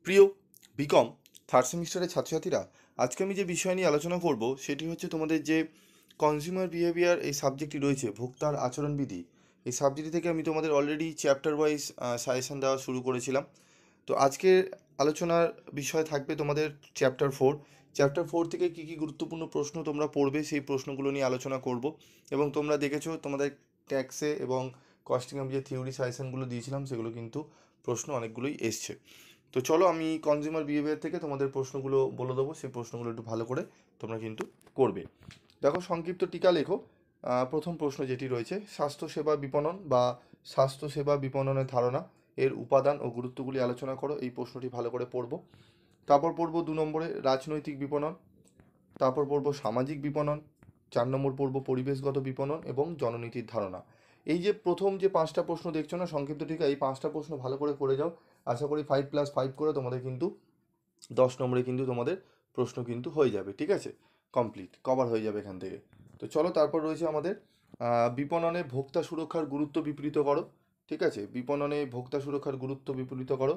প্রিয় BCom third সেমিস্টারের ছাত্রছাত্রীরা, আজকে আমি যে বিষয় নিয়ে আলোচনা করব সেটি হচ্ছে তোমাদের যে কনজিউমার বিহেভিয়ার এই সাবজেক্টটি রয়েছে, ভোক্তার আচরণবিধি। এই সাবজেক্ট থেকে আমি তোমাদের অলরেডি চ্যাপ্টার ওয়াইজ সাজেশন দেওয়া শুরু করেছিলাম। তো আজকের আলোচনার বিষয় থাকবে তোমাদের চ্যাপ্টার 4 থেকে কী কী গুরুত্বপূর্ণ প্রশ্ন তোমরা পড়বে সেই প্রশ্নগুলো নিয়ে আলোচনা করব। এবং তোমরা দেখেছো তোমাদের ট্যাক্সে এবং কস্টিং আমি যে থিওরি সাজেশনগুলো দিয়েছিলাম সেগুলো কিন্তু প্রশ্ন অনেকগুলোই এসছে। তো চলো আমি কনজিউমার বিহেভিয়ার থেকে তোমাদের প্রশ্নগুলো বলে দেবো, সেই প্রশ্নগুলো একটু ভালো করে তোমরা কিন্তু করবে। দেখো, সংক্ষিপ্ত টিকা লেখো। প্রথম প্রশ্ন যেটি রয়েছে, স্বাস্থ্যসেবা বিপণন বা স্বাস্থ্যসেবা বিপণনের ধারণা, এর উপাদান ও গুরুত্বগুলি আলোচনা করো। এই প্রশ্নটি ভালো করে পড়বো। তারপর পড়বো 2 নম্বরে রাজনৈতিক বিপণন, তারপর পড়বো সামাজিক বিপণন, 4 নম্বর পড়বো পরিবেশগত বিপণন এবং জননীতির ধারণা। এই যে প্রথম যে 5টা প্রশ্ন দেখছো না সংক্ষিপ্ত টিকা, এই 5টা প্রশ্ন ভালো করে করে যাও। আশা করি 5+5 করে তোমাদের কিন্তু 10 নম্বরে কিন্তু তোমাদের প্রশ্ন কিন্তু হয়ে যাবে। ঠিক আছে, কমপ্লিট কভার হয়ে যাবে এখান থেকে। তো চলো, তারপর রয়েছে আমাদের বিপণনে ভোক্তা সুরক্ষার গুরুত্ব বিপরীত করো। ঠিক আছে, বিপণনে ভোক্তা সুরক্ষার গুরুত্ব বিপরীত করো।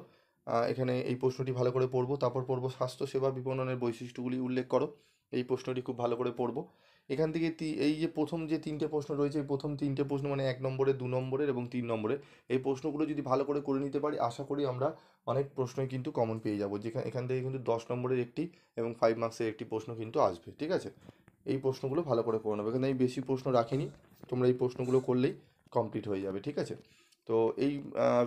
এখানে এই প্রশ্নটি ভালো করে পড়বো। তারপর পড়বো স্বাস্থ্যসেবা বিপণনের বৈশিষ্ট্যগুলি উল্লেখ করো। এই প্রশ্নটি খুব ভালো করে পড়বো। এখান থেকে এই যে প্রথম যে 3টে প্রশ্ন রয়েছে, এই প্রথম 3টে প্রশ্ন মানে 1 নম্বরে, 2 নম্বরের এবং 3 নম্বরে, এই প্রশ্নগুলো যদি ভালো করে করে নিতে পারি, আশা করি আমরা অনেক প্রশ্নই কিন্তু কমন পেয়ে যাবো। যেখানে এখান থেকে কিন্তু 10 নম্বরের একটি এবং 5 মার্কসের একটি প্রশ্ন কিন্তু আসবে। ঠিক আছে, এই প্রশ্নগুলো ভালো করে করে নেবে। এখানে আমি বেশি প্রশ্ন রাখিনি, তোমরা এই প্রশ্নগুলো করলেই কমপ্লিট হয়ে যাবে। ঠিক আছে, তো এই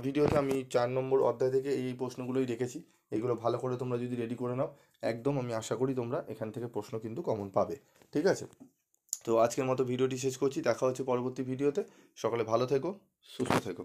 ভিডিওতে আমি 4 নম্বর অধ্যায় থেকে এই প্রশ্নগুলোই রেখেছি। এগুলো ভালো করে তোমরা যদি রেডি করে নাও, একদম আমি আশা করি তোমরা এখান থেকে প্রশ্ন কিন্তু কমন পাবে। ঠিক আছে, তো আজকের মতো ভিডিওটি শেষ করছি। দেখা হচ্ছে পরবর্তী ভিডিওতে। সকলে ভালো থেকো, সুস্থ থেকো।